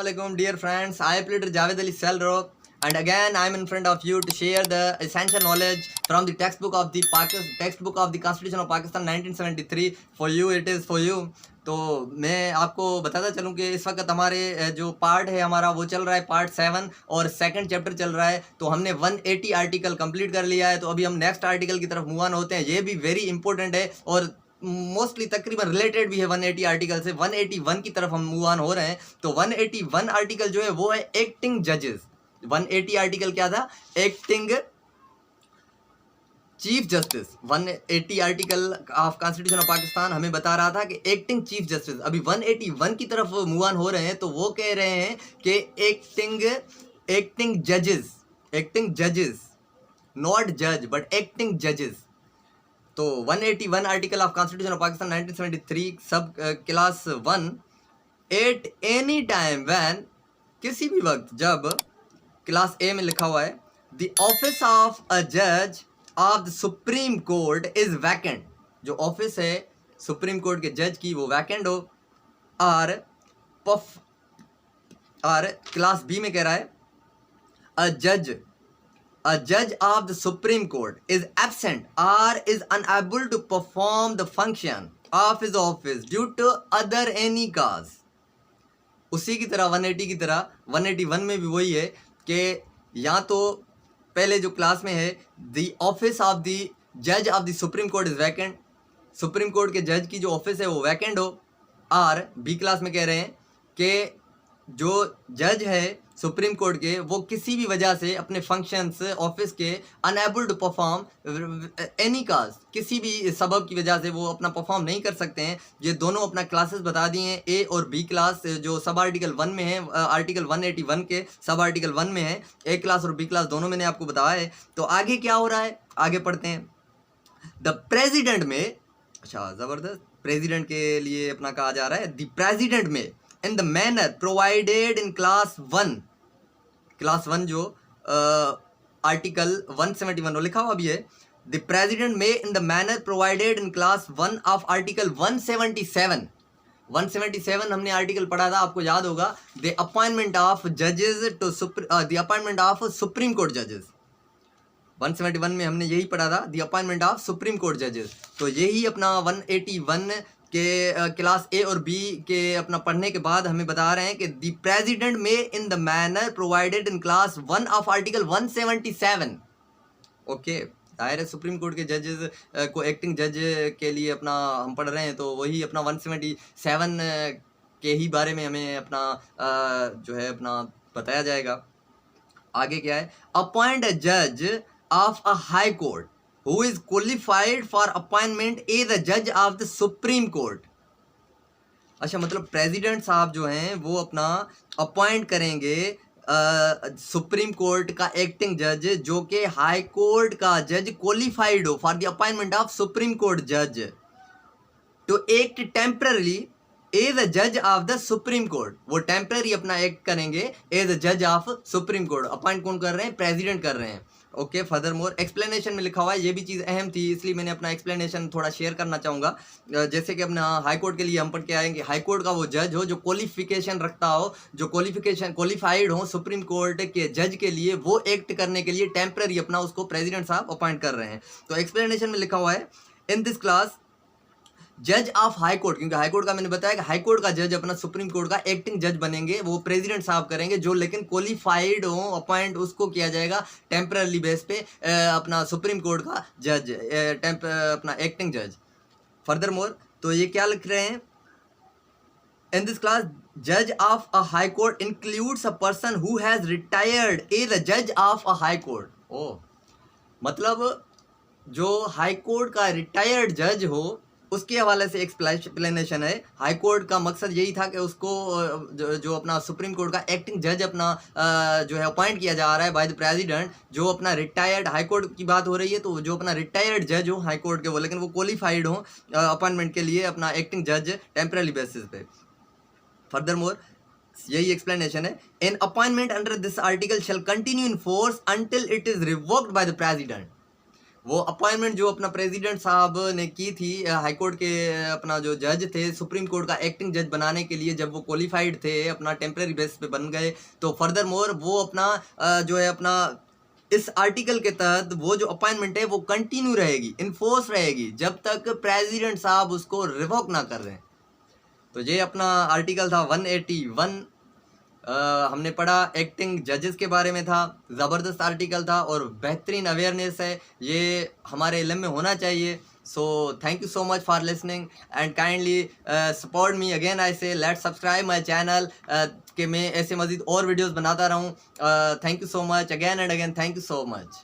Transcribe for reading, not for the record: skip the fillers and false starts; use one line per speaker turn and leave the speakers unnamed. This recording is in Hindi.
Assalamualaikum dear friends, I pleader Javed Ali Selro and again I am in front of you to share the essential knowledge from the textbook of the Constitution of Pakistan 1973 for you it is for you। तो मैं आपको बताता चलूं कि इस वक्त हमारे जो पार्ट है हमारा वो चल रहा है पार्ट 7 और सेकंड चैप्टर चल रहा है। तो हमने 180 आर्टिकल कंप्लीट कर लिया है, तो अभी हम नेक्स्ट आर्टिकल की तरफ मूव ऑन होते हैं। ये भी वेरी इंपॉर्टेंट है और मोस्टली तकरीबन रिलेटेड भी है 180 आर्टिकल से। 181 की तरफ हम मूव ऑन हो रहे हैं। तो 181 आर्टिकल जो है वो है एक्टिंग जजेस। 180 आर्टिकल क्या था? Acting chief justice. 180 article of constitution of Pakistan हमें बता रहा था कि एक्टिंग चीफ जस्टिस। अभी 181 की तरफ मूव ऑन हो रहे हैं, तो वो कह रहे हैं कि एक्टिंग जजेस नॉट जज बट एक्टिंग जजेस। तो 181 article of constitution of Pakistan 1973 सब class 1 at any time when, किसी भी वक्त जब, क्लास ए में लिखा हुआ है द ऑफिस ऑफ अ जज of the supreme court is vacant. जो ऑफिस है सुप्रीम कोर्ट के जज की वो वैकेंट हो। और क्लास बी में कह रहा है a judge of the Supreme Court is absent or is unable to perform the function of his office due to other any cause। उसी की तरह 180 की तरह 181 में भी वही है कि या तो पहले जो क्लास में है द ऑफिस ऑफ द जज of the supreme court is vacant, supreme court के जज की जो ऑफिस है वो वैकेंट हो। और बी क्लास में कह रहे हैं कि जो जज है सुप्रीम कोर्ट के वो किसी भी वजह से अपने फंक्शंस ऑफिस के अनएबल टू परफॉर्म एनी काज, किसी भी सबब की वजह से वो अपना परफॉर्म नहीं कर सकते हैं। ये दोनों अपना क्लासेस बता दिए हैं, ए और बी क्लास जो सब आर्टिकल 1 में है, आर्टिकल 181 के सब आर्टिकल 1 में है। ए क्लास और बी क्लास दोनों मैंने आपको बताया है। तो आगे क्या हो रहा है, आगे पढ़ते हैं। द प्रेजिडेंट में, अच्छा ज़बरदस्त, प्रेजिडेंट के लिए अपना कहा जा रहा है द प्रेजिडेंट में in the manner provided in class 1 जो आर्टिकल 171 लिखा हुआ भी है। द प्रेसिडेंट में in the manner provided in class 1 of article 177 हमने आर्टिकल पढ़ा था, आपको याद होगा। द अपॉइंटमेंट ऑफ जजेस to the appointment of supreme court जजेस। 171 में हमने यही पढ़ा था, the appointment of supreme court जजेस। तो यही अपना 181 के क्लास ए और बी के अपना पढ़ने के बाद हमें बता रहे हैं कि द प्रेसिडेंट में in the manner provided in class 1 of article 177। Okay, दायरे सुप्रीम कोर्ट के जजेस को एक्टिंग जज के लिए अपना हम पढ़ रहे हैं, तो वही अपना 177 के ही बारे में हमें अपना जो है अपना बताया जाएगा। आगे क्या है? अपॉइंट अ जज of a high court who is qualified for appointment as the judge of the Supreme Court। अच्छा, मतलब प्रेसिडेंट साहब जो हैं वो अपना अपॉइंट करेंगे सुप्रीम कोर्ट का एक्टिंग जज, जो कि हाई कोर्ट का जज क्वालिफाइड हो for the appointment of supreme court जज to act temporary as a जज ऑफ द सुप्रीम कोर्ट। वो टेम्पररी अपना एक्ट करेंगे एज अ जज ऑफ सुप्रीम कोर्ट। अपॉइंट कौन कर रहे हैं? प्रेसिडेंट कर रहे हैं। ओके, फर्दर मोर एक्सप्लेनेशन में लिखा हुआ है, ये भी चीज़ अहम थी इसलिए मैंने अपना एक्सप्लेनेशन थोड़ा शेयर करना चाहूँगा। जैसे कि अपना हाई कोर्ट के लिए हम पढ़ के आएंगे, हाई कोर्ट का वो जज हो जो क्वालिफिकेशन रखता हो, जो क्वालिफाइड हो सुप्रीम कोर्ट के जज के लिए, वो एक्ट करने के लिए टेम्पररी अपना उसको प्रेसिडेंट साहब अपॉइंट कर रहे हैं। तो एक्सप्लेनेशन में लिखा हुआ है इन दिस क्लास जज ऑफ हाई कोर्ट, क्योंकि हाई कोर्ट का मैंने बताया कि हाई कोर्ट का जज अपना सुप्रीम कोर्ट का एक्टिंग जज बनेंगे, वो प्रेसिडेंट साहब करेंगे, जो लेकिन क्वालिफाइड हो अपॉइंट उसको किया जाएगा टेम्पररी बेस पे अपना सुप्रीम कोर्ट का जज, अपना एक्टिंग जज। फर्दर मोर, तो ये क्या लिख रहे हैं? इन दिस क्लास जज of a high court includes a person who has retired as a जज ऑफ अ हाई कोर्ट। ओ, मतलब जो हाई कोर्ट का रिटायर्ड जज हो उसके हवाले से एक्सप्लेनेशन है। हाई कोर्ट का मकसद यही था कि उसको जो अपना सुप्रीम कोर्ट का एक्टिंग जज अपना जो है अपॉइंट किया जा रहा है बाय द प्रेसिडेंट, जो अपना रिटायर्ड, हाई कोर्ट की बात हो रही है, तो जो अपना रिटायर्ड जज हो हाई कोर्ट के वो, लेकिन वो क्वालिफाइड हो अपॉइंटमेंट के लिए अपना एक्टिंग जज टेम्पररी बेसिस पे। फर्दर मोर यही एक्सप्लेनेशन है। An appointment under this article shall continue in force until it is revoked by the president. वो अपॉइंटमेंट जो अपना प्रेसिडेंट साहब ने की थी हाई कोर्ट के अपना जो जज थे सुप्रीम कोर्ट का एक्टिंग जज बनाने के लिए, जब वो क्वालिफाइड थे अपना टेम्पररी बेस पे बन गए, तो फर्दर मोर वो अपना जो है अपना इस आर्टिकल के तहत वो जो अपॉइंटमेंट है वो कंटिन्यू रहेगी, इन्फोर्स रहेगी जब तक प्रेसिडेंट साहब उसको रिवोक ना कर रहे हैं। तो ये अपना आर्टिकल था 181, हमने पढ़ा एक्टिंग जजेस के बारे में था। ज़बरदस्त आर्टिकल था और बेहतरीन अवेयरनेस है, ये हमारे इल्म में होना चाहिए। So thank you so much for listening and kindly support me again. I say let's subscribe my channel कि मैं ऐसे मज़ीद और वीडियोज़ बनाता रहूँ। Thank you so much again and again, thank you so much.